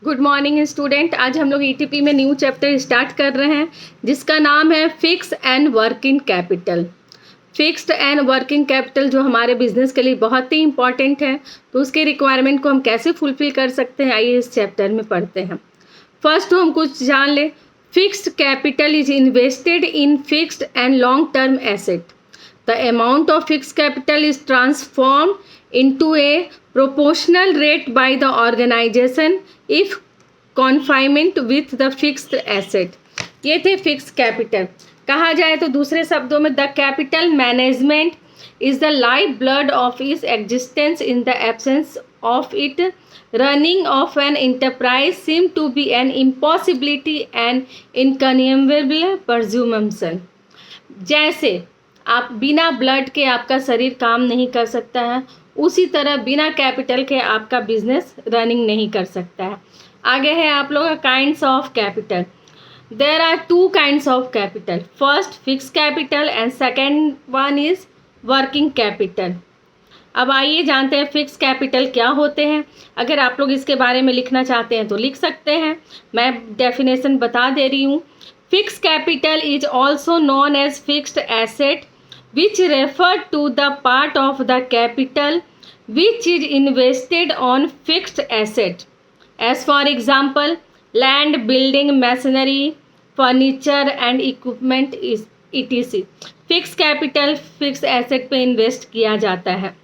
Good morning student. आज हम लोग ईटीपी में न्यू चैप्टर स्टार्ट कर रहे हैं जिसका नाम है fix and working capital. Fixed and working capital जो हमारे बिजनेस के लिए बहुत ही इंपॉर्टेंट है, तो उसके रिक्वायरमेंट को हम कैसे फुलफिल कर सकते हैं, आइए इस चैप्टर में पढ़ते हैं। फर्स्ट तो हम कुछ जान ले। Fixed capital is invested in fixed and long term asset. The amount of fixed capital is transformed into a proportional rate by the organization if confinement with the fixed asset। ये थे fixed capital. कहा जाए तो दूसरे शब्दों में the capital management is the life blood of its existence in the absence of it running of an enterprise seem to be an impossibility and inconceivable presumption. जैसे आप बिना ब्लड के आपका शरीर काम नहीं कर सकता है, उसी तरह बिना कैपिटल के आपका बिजनेस रनिंग नहीं कर सकता है। आगे है आप लोग का kinds of capital. There are two kinds of capital, first fix capital and second one is working capital. अब आइए जानते हैं फिक्स कैपिटल क्या होते हैं। अगर आप लोग इसके बारे में लिखना चाहते हैं तो लिख सकते हैं, मैं डेफिनेशन बता दे रही हूँ। Fix capital is also known as fixed asset which refer to the part of the capital which is invested on fixed asset, as for example land, building, machinery, furniture and equipment etc। Fix capital fix asset पे invest किया जाता है।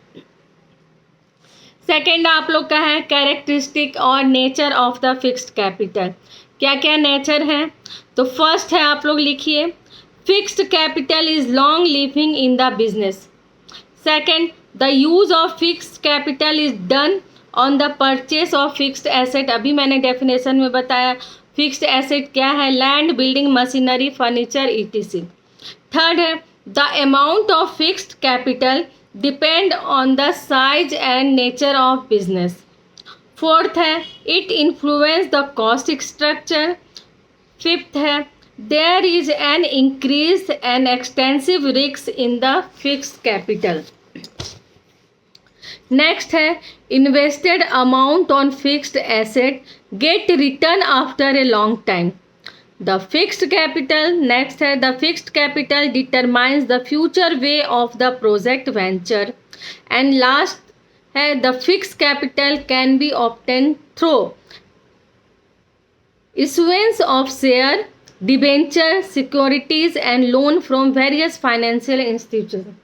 Second आप लोग का है characteristic और nature of the fixed capital. क्या क्या नेचर है, तो फर्स्ट है आप लोग लिखिए fixed capital is long living in the business। Second, the use of fixed capital is done on the purchase of fixed asset। अभी मैंने डेफिनेशन में बताया फिक्स्ड एसेट क्या है, land, building, machinery, furniture etc। Third है the amount of fixed capital depend on the size and nature of business। Fourth है it influence the cost structure। Fifth है there is an increased and extensive risk in the fixed capital। next है invested amount on fixed asset get return after a long time। the fixed capital, next है the fixed capital determines the future way of the project venture। and last है the fixed capital can be obtained through issuance of share, debenture, securities and loan from various financial institution.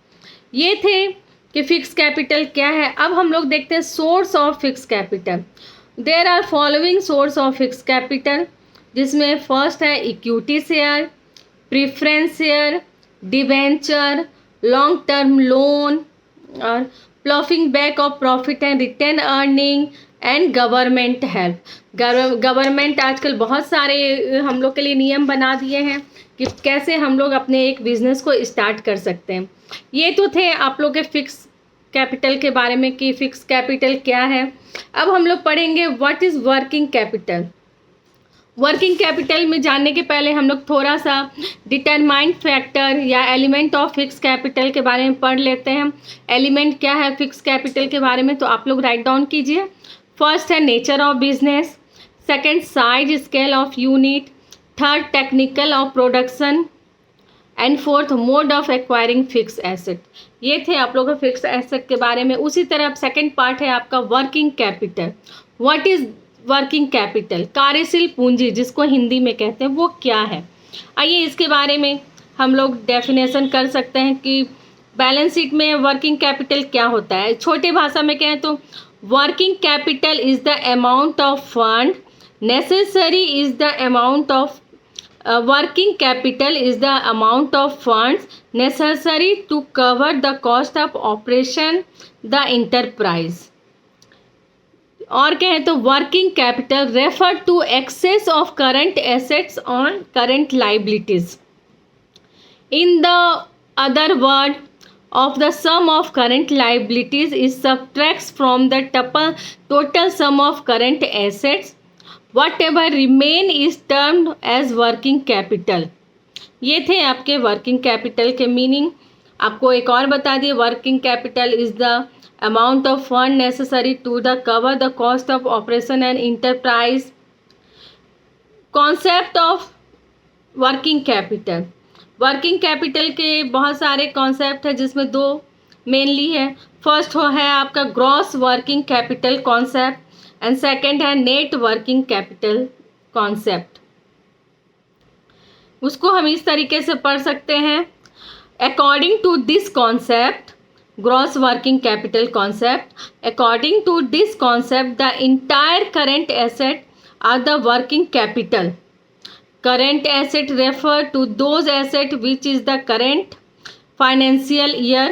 ये थे कि fix capital क्या है। अब हम लोग देखते हैं source of fix capital. There are following source of fix capital, जिसमें फर्स्ट है equity share, preference share, debenture, long term loan और ploughing back of profit and retain earning and government help. Government आजकल बहुत सारे हम लोग के लिए नियम बना दिए हैं कि कैसे हम लोग अपने एक बिजनेस को स्टार्ट कर सकते हैं। ये तो थे आप लोग के फिक्स कैपिटल के बारे में कि फिक्स कैपिटल क्या है। अब हम लोग पढ़ेंगे what is working capital. Working capital में जानने के पहले हम लोग थोड़ा सा डिटरमाइंड फैक्टर या एलिमेंट ऑफ फिक्स कैपिटल के बारे में पढ़ लेते हैं। एलिमेंट क्या है फिक्स कैपिटल के बारे में, तो आप लोग राइट डाउन कीजिए। फर्स्ट है nature of business, second size scale of unit, third technical of production and fourth mode of acquiring fix asset. ये थे आप लोगों को फिक्स एसेट के बारे में। उसी तरह सेकेंड पार्ट है आपका working capital. What is working capital, कार्यशील पूंजी जिसको हिंदी में कहते हैं, वो क्या है। आइए इसके बारे में हम लोग डेफिनेशन कर सकते हैं कि बैलेंस शीट में वर्किंग कैपिटल क्या होता है। छोटे भाषा में कहें तो working capital is the amount of fund necessary is the amount of working capital is the amount of funds necessary to cover the cost of operation the enterprise। और कहें तो working capital refer to excess of current assets on current liabilities. In the other word of the sum of current liabilities is subtracts from the total sum of current assets, whatever remain is termed as working capital। ये थे आपके working capital के meaning. आपको एक और बता दिए, working capital is the amount of fund necessary to the cover the cost of operation and enterprise concept of working capital. Working capital के बहुत सारे कॉन्सेप्ट है जिसमें दो मेनली है। फर्स्ट है आपका gross working capital concept and second है नेट वर्किंग कैपिटल कॉन्सेप्ट। उसको हम इस तरीके से पढ़ सकते हैं, according to this concept, gross working capital concept, according to this concept the entire current asset are the working capital. Current asset refer to those asset which is the current financial year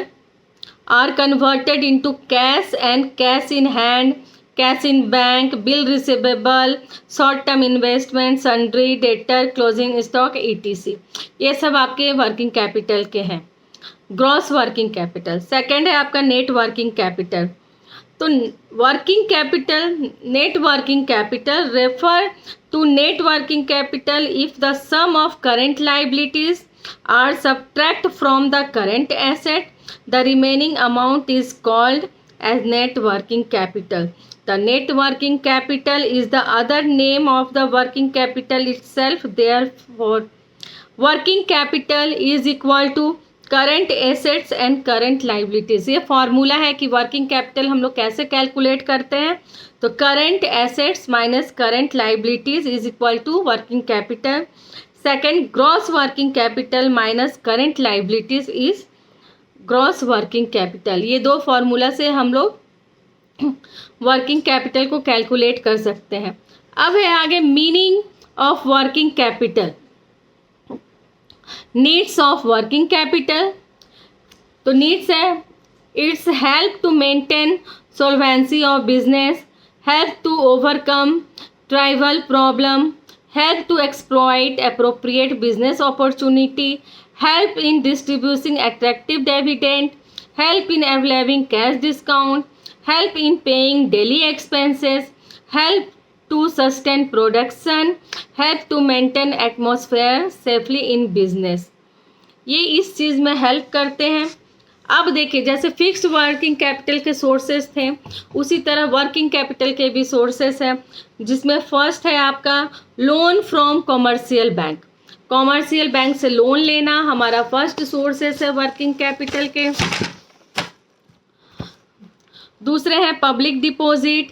are converted into cash and cash in hand, cash in bank, bill receivable, short term investment, sundry debtor, closing stock etc. ये सब आपके working capital के हैं, gross working capital. Second है आपका net working capital. तो working capital, net working capital refer to net working capital if the sum of current liabilities are subtract from the current asset, the remaining amount is called as net working capital. The net working capital is the other name of the working capital itself. Therefore working capital is equal to current assets and current liabilities. ये formula है कि working capital हम लोग कैसे calculate करते हैं। तो current assets minus current liabilities is equal to working capital. Second, gross working capital minus current liabilities is gross working capital. ये दो फार्मूला से हम लोग वर्किंग कैपिटल को कैलकुलेट कर सकते हैं। अब है आगे meaning of working capital. Needs of working capital, तो नीड्स है its help to maintain solvency of business, help to overcome trivial problem, help to exploit appropriate business opportunity, help in distributing attractive dividend, help in availing cash discount, help in paying daily expenses, help to sustain production, help to maintain atmosphere safely in business। ये इस चीज़ में help करते हैं। अब देखिए, जैसे fixed working capital के sources थे उसी तरह वर्किंग कैपिटल के भी सोर्सेस हैं, जिसमें फर्स्ट है आपका loan from commercial bank. Commercial bank से लोन लेना हमारा फर्स्ट सोर्सेस है वर्किंग कैपिटल के। दूसरे हैं public deposit,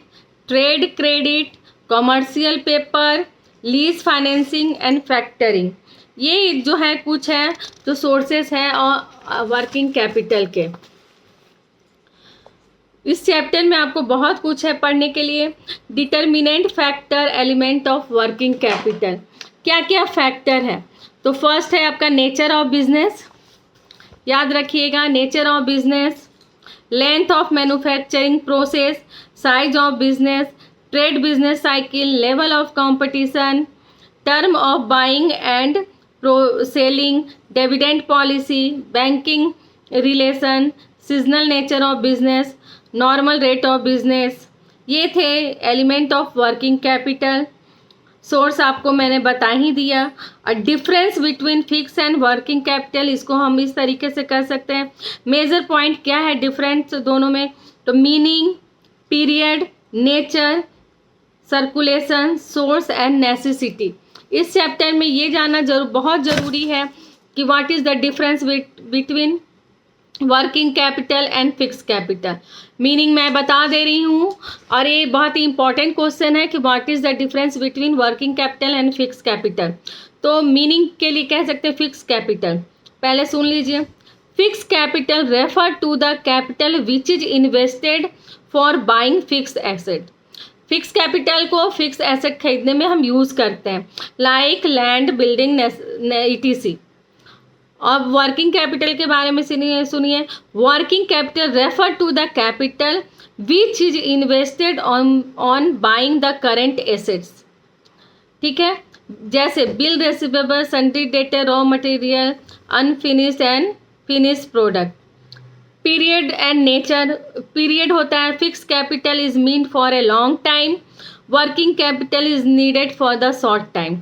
trade credit, commercial paper, lease financing and factoring. ये जो है कुछ है जो सोर्सेस हैं और वर्किंग कैपिटल के। इस चैप्टर में आपको बहुत कुछ है पढ़ने के लिए। Determinant factor element of working capital, क्या क्या फैक्टर है। तो फर्स्ट है आपका नेचर ऑफ बिजनेस, याद रखिएगा nature of business, length of manufacturing process, size of business, trade business cycle, level of competition, term of buying and selling, dividend policy, banking relation, seasonal nature of business, normal rate of business. ये थे element of working capital. Source आपको मैंने बता ही दिया। और difference between fix and working capital, इसको हम इस तरीके से कर सकते हैं। मेजर पॉइंट क्या है डिफरेंस दोनों में, तो meaning, period, nature, circulation, source and necessity. इस चैप्टर में ये जानना बहुत ज़रूरी है कि what is the difference between working capital and fix capital. Meaning मैं बता दे रही हूँ, और ये बहुत ही इंपॉर्टेंट क्वेश्चन है कि what is the difference between working capital and fix capital. तो मीनिंग के लिए कह सकते हैं फिक्स कैपिटल। पहले सुन लीजिए, fix capital refer to the capital which is invested for buying fix asset. Fix capital को फिक्स एसेट खरीदने में हम यूज़ करते हैं, लाइक लैंड, बिल्डिंग, etc। अब वर्किंग कैपिटल के बारे में सुनिए, working capital refer to the capital which is invested on buying the current assets. ठीक है, जैसे bill receivable, sundry debtor, raw material, unfinished and finished product. Period and nature, period होता है fix capital is meant for a long time, working capital is needed for the short time.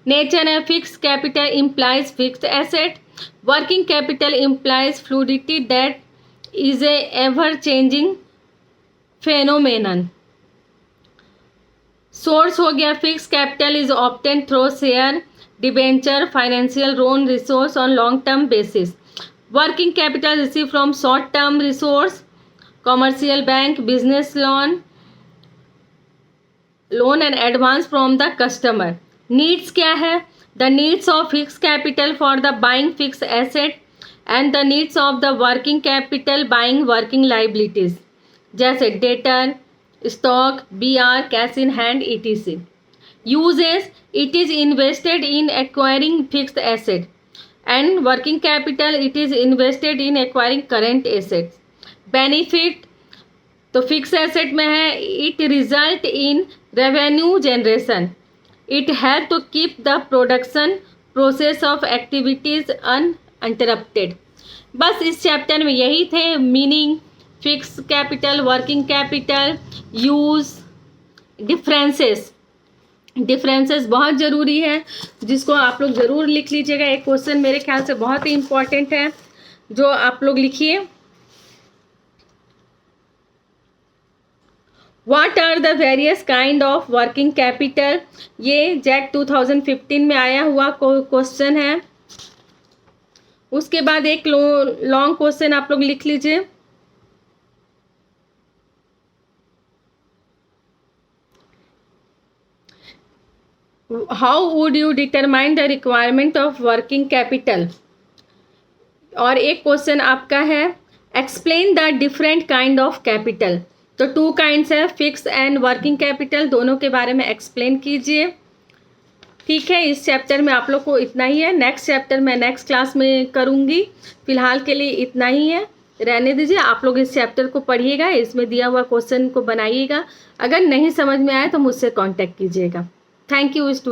Nature है fix capital implies fixed asset, working capital implies fluidity that is a ever changing phenomenon. Source हो गया fix capital is obtain through share, debenture, financial loan resource on long term basis. Working capital receive from short term resource, commercial bank, business loan and advance from the customer. Needs क्या है? The needs of fix capital for the buying fix asset and the needs of the working capital buying working liabilities, जैसे debtor, stock, BR, cash in hand, etc. Uses, it is invested in acquiring fixed asset, and working capital, it is invested in acquiring current assets. Benefit, तो fix asset में है it result in revenue generation, it help to keep the production process of activities uninterrupted. बस इस chapter में यही थे meaning, fix capital, working capital, use, differences बहुत ज़रूरी है जिसको आप लोग ज़रूर लिख लीजिएगा. एक क्वेश्चन मेरे ख्याल से बहुत ही इम्पॉर्टेंट है जो आप लोग लिखिए. What are the various kind of working capital, ये जैक 2015 में आया हुआ क्वेश्चन है. उसके बाद एक लॉन्ग क्वेश्चन आप लोग लिख लीजिए. How would you determine the requirement of working capital. और एक क्वेश्चन आपका है explain the different kind of capital. तो 2 काइंड्स है, फिक्स एंड वर्किंग कैपिटल, दोनों के बारे में एक्सप्लेन कीजिए. ठीक है, इस चैप्टर में आप लोग को इतना ही है. नेक्स्ट चैप्टर मैं नेक्स्ट क्लास में करूँगी. फिलहाल के लिए इतना ही है, रहने दीजिए. आप लोग इस चैप्टर को पढ़िएगा, इसमें दिया हुआ क्वेश्चन को बनाइएगा. अगर नहीं समझ में आए तो मुझसे कांटेक्ट कीजिएगा. Thank you student.